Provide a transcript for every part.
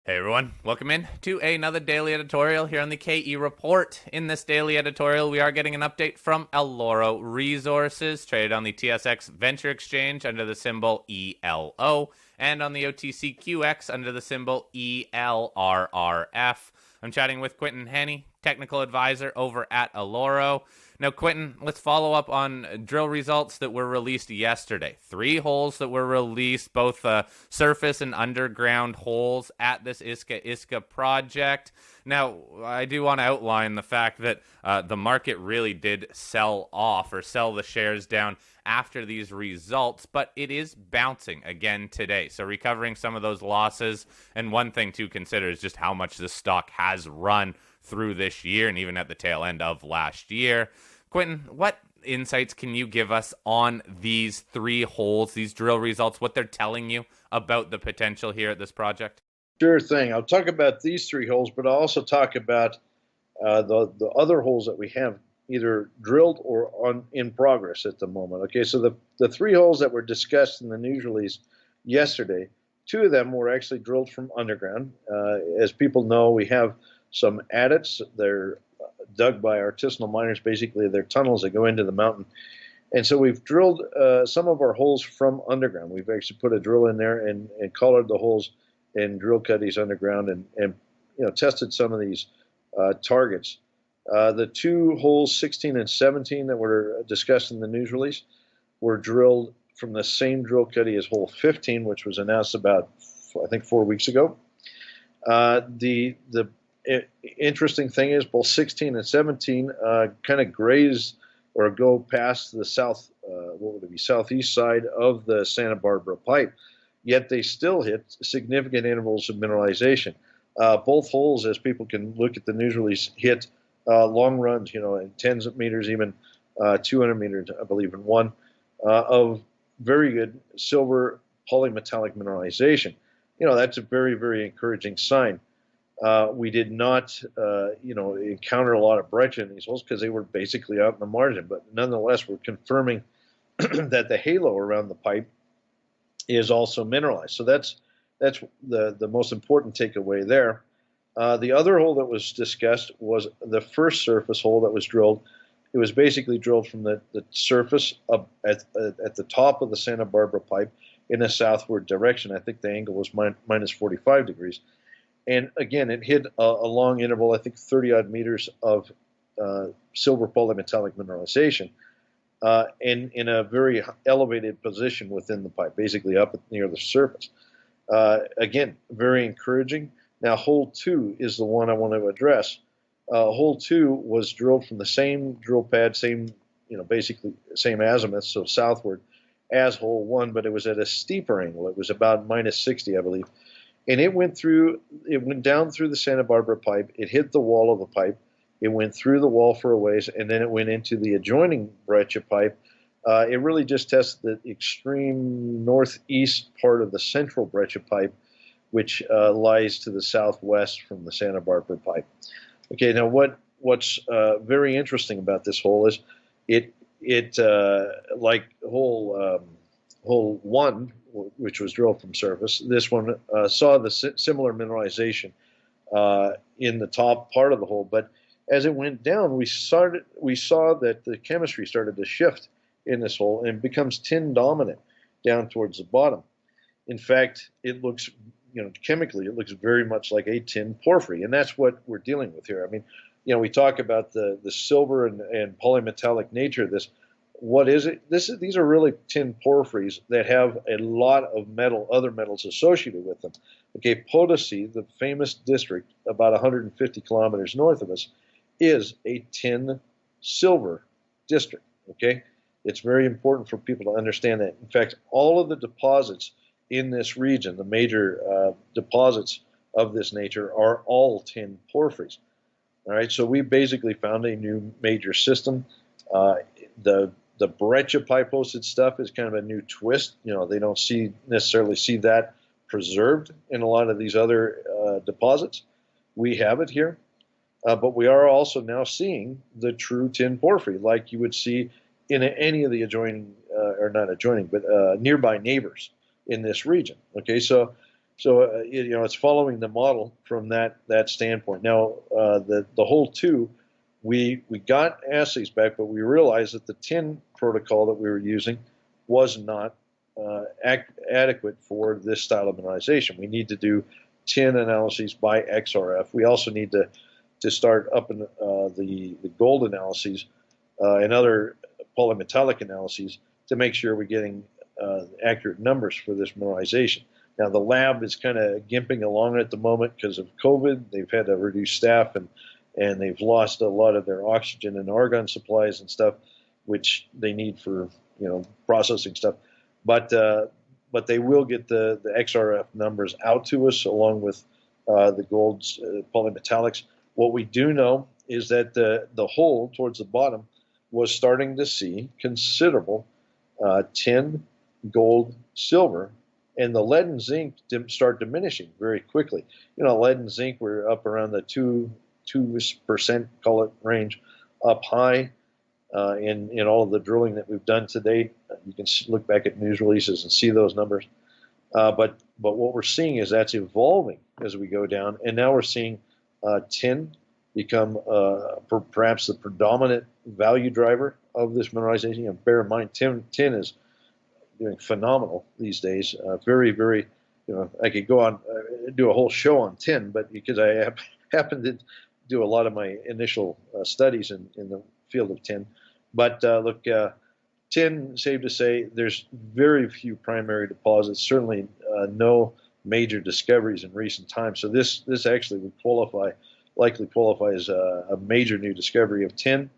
Hey everyone, welcome in to another daily editorial here on the KE Report. In this daily editorial, we are getting an update from Eloro Resources, traded on the TSX Venture Exchange under the symbol ELO, and on the OTCQX under the symbol ELRRF. I'm chatting with Quinton Hennigh, technical advisor over at Eloro. Now, Quinton, let's follow up on drill results that were released yesterday. 3 holes that were released, both surface and underground holes at this Iska Iska project. Now, I do want to outline the fact that the market really did sell off or sell the shares down after these results, but it is bouncing again today. So recovering some of those losses. And one thing to consider is just how much the stock has run through this year and even at the tail end of last year. Quinton, what insights can you give us on these 3 holes, these drill results, what they're telling you about the potential here at this project? Sure thing. I'll talk about these 3 holes, but I'll also talk about the other holes that we have either drilled or in progress at the moment. Okay, so the 3 holes that were discussed in the news release yesterday, 2 of them were actually drilled from underground. As people know, we have some adits. They're dug by artisanal miners. Basically, they're tunnels that go into the mountain. And so we've drilled some of our holes from underground. We've actually put a drill in there and collared the holes and drill cuddies underground and tested some of these targets. The 2 holes, 16 and 17, that were discussed in the news release were drilled from the same drill cuddy as hole 15, which was announced about, I think, 4 weeks ago. The interesting thing is both 16 and 17 kind of graze or go past the southeast side of the Santa Barbara pipe, yet they still hit significant intervals of mineralization. Both holes, as people can look at the news release, hit long runs, in tens of meters, even 200 meters, I believe, in one, of very good silver polymetallic mineralization. That's a very, very encouraging sign. We did not, encounter a lot of breccia in these holes because they were basically out in the margin, but nonetheless, we're confirming that the halo around the pipe is also mineralized. So that's the most important takeaway there. The other hole that was discussed was the first surface hole that was drilled. It was basically drilled from the surface up at the top of the Santa Barbara pipe in a southward direction. I think the angle was minus 45 degrees. And again, it hit a long interval, I think 30-odd meters of silver polymetallic mineralization in a very elevated position within the pipe, basically up near the surface. Again, very encouraging. Now, hole 2 is the one I want to address. Hole 2 was drilled from the same drill pad, basically same azimuth, so southward, as hole 1, but it was at a steeper angle. It was about minus 60, I believe. And it went down through the Santa Barbara pipe. It hit the wall of the pipe. It went through the wall for a ways, and then it went into the adjoining breccia pipe. It really just tested the extreme northeast part of the central breccia pipe, which lies to the southwest from the Santa Barbara pipe. Okay, now what's very interesting about this hole is it like hole 1, which was drilled from surface. This one saw the similar mineralization in the top part of the hole, but as it went down, we saw that the chemistry started to shift in this hole and becomes tin dominant down towards the bottom. In fact, it looks, chemically, it looks very much like a tin porphyry, and that's what we're dealing with here. I mean, we talk about the silver and polymetallic nature of this. What is it? These are really tin porphyries that have a lot of other metals associated with them. Okay, Potosi, the famous district about 150 kilometers north of us, is a tin silver district. Okay, it's very important for people to understand that. In fact, all of the deposits in this region, the major deposits of this nature, are all tin porphyries. All right, so we basically found a new major system. The breccia pipe hosted stuff is kind of a new twist. They don't necessarily see that preserved in a lot of these other deposits. We have it here, but we are also now seeing the true tin porphyry, like you would see in any of the adjoining, or not adjoining, but nearby neighbors in this region. Okay, so So it's following the model from that standpoint. Now the hole two, we got assays back, but we realized that the tin protocol that we were using was not adequate for this style of mineralization. We need to do tin analyses by XRF. We also need to start up in the gold analyses and other polymetallic analyses to make sure we're getting accurate numbers for this mineralization. Now the lab is kind of gimping along at the moment because of COVID. They've had to reduce staff and they've lost a lot of their oxygen and argon supplies and stuff, which they need for processing stuff. But they will get the XRF numbers out to us along with the gold's polymetallics. What we do know is that the hole towards the bottom was starting to see considerable tin, gold, silver, and the lead and zinc start diminishing very quickly. Lead and zinc were up around the 2% call it range, up high in all of the drilling that we've done to date. You can look back at news releases and see those numbers. But what we're seeing is that's evolving as we go down, and now we're seeing tin become perhaps the predominant value driver of this mineralization. And bear in mind, tin is doing phenomenal these days. Very, very, I could go on do a whole show on tin, but because I happen to do a lot of my initial studies in the field of tin. But look, tin, safe to say, there's very few primary deposits. Certainly no major discoveries in recent times. So this actually would likely qualify as a major new discovery of tin,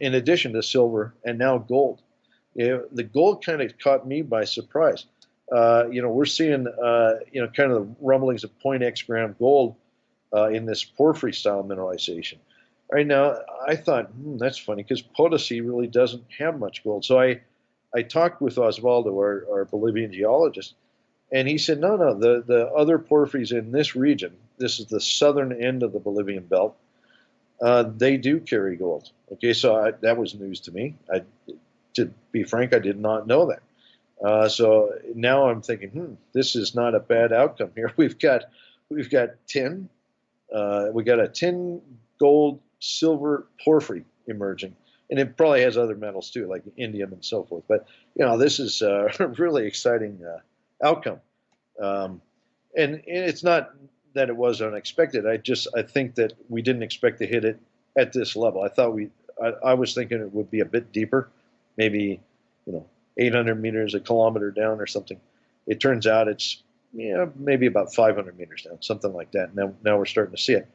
in addition to silver and now gold. The gold kind of caught me by surprise. We're seeing kind of the rumblings of 0.x gram gold in this porphyry style mineralization. Right now, I thought, that's funny because Potosi really doesn't have much gold. So I talked with Osvaldo, our Bolivian geologist, and he said, no, the other porphyries in this region, this is the southern end of the Bolivian belt, they do carry gold. Okay, so that was news to me. To be frank, I did not know that. So now I'm thinking, this is not a bad outcome here. We've got tin, we got a tin, gold, silver porphyry emerging, and it probably has other metals too, like indium and so forth. But this is a really exciting outcome, and it's not that it was unexpected. I think that we didn't expect to hit it at this level. I was thinking it would be a bit deeper, maybe 800 meters, a kilometer down or something. It turns out it's maybe about 500 meters down, something like that. Now we're starting to see it.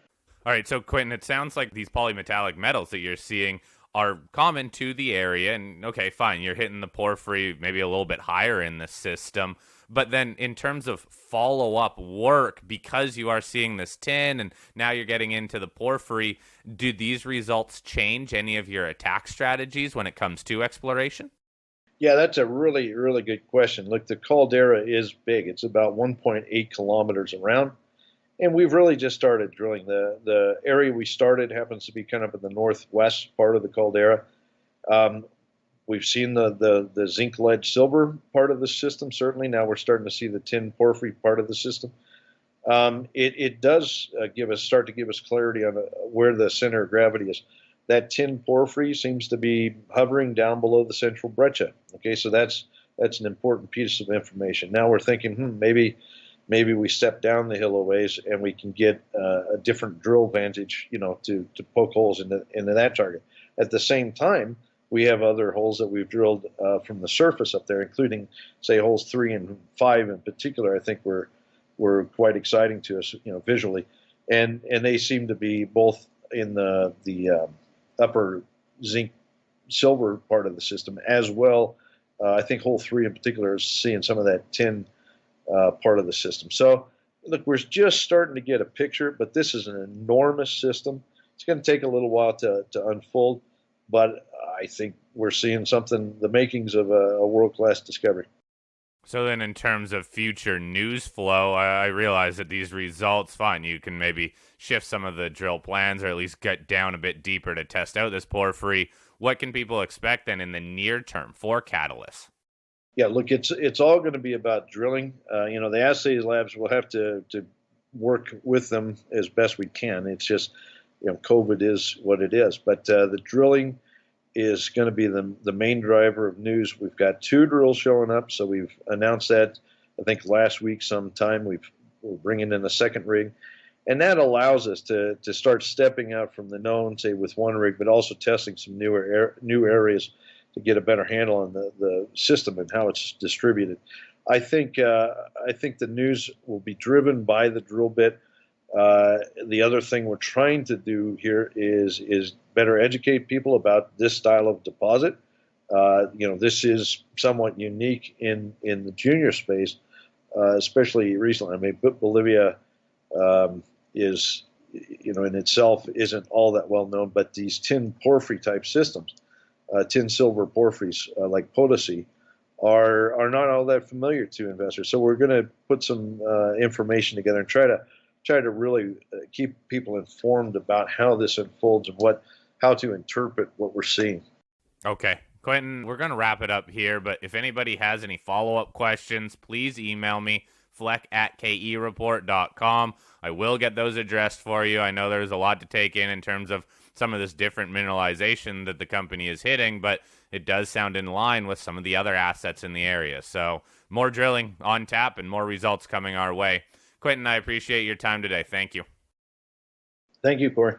All right, so Quinton, it sounds like these polymetallic metals that you're seeing are common to the area, and okay, fine, you're hitting the porphyry maybe a little bit higher in the system, but then in terms of follow-up work, because you are seeing this tin and now you're getting into the porphyry, do these results change any of your attack strategies when it comes to exploration? Yeah, that's a really, really good question. Look, the caldera is big. It's about 1.8 kilometers around. And we've really just started drilling. The area we started happens to be kind of in the northwest part of the caldera. We've seen the zinc, lead, silver part of the system, certainly. Now we're starting to see the tin porphyry part of the system. It does start to give us clarity on where the center of gravity is. That tin porphyry seems to be hovering down below the central breccia. Okay, so that's an important piece of information. Now we're thinking, maybe we step down the hill a ways and we can get a different drill vantage, to poke holes into that target. At the same time, we have other holes that we've drilled from the surface up there, including, say, holes 3 and 5 in particular. I think were quite exciting to us, visually, and they seem to be both in the upper zinc silver part of the system as well. I think hole 3 in particular is seeing some of that tin part of the system. So look, we're just starting to get a picture, but this is an enormous system. It's going to take a little while to unfold, but I think we're seeing the makings of a world-class discovery. So then in terms of future news flow, I realize that these results, fine, you can maybe shift some of the drill plans or at least get down a bit deeper to test out this porphyry. What can people expect then in the near term for catalysts? Yeah, look, it's all going to be about drilling. The assay labs will have to work with them as best we can. It's just, COVID is what it is. But the drilling is going to be the main driver of news. We've got 2 drills showing up, so we've announced that I think last week sometime. We're bringing in a second rig, and that allows us to start stepping out from the known, say with 1 rig, but also testing some new areas to get a better handle on the system and how it's distributed. I think the news will be driven by the drill bit. The other thing we're trying to do here is better educate people about this style of deposit. This is somewhat unique in the junior space, especially recently. I mean, Bolivia is, in itself isn't all that well known, but these tin porphyry type systems, tin silver porphyries like Potosi, are not all that familiar to investors. So we're going to put some information together and try to really keep people informed about how this unfolds and how to interpret what we're seeing. Okay. Quinton, we're going to wrap it up here, but if anybody has any follow-up questions, please email me, fleck@kereport.com. I will get those addressed for you. I know there's a lot to take in terms of some of this different mineralization that the company is hitting, but it does sound in line with some of the other assets in the area. So more drilling on tap and more results coming our way. Quinton, I appreciate your time today. Thank you. Thank you, Cory.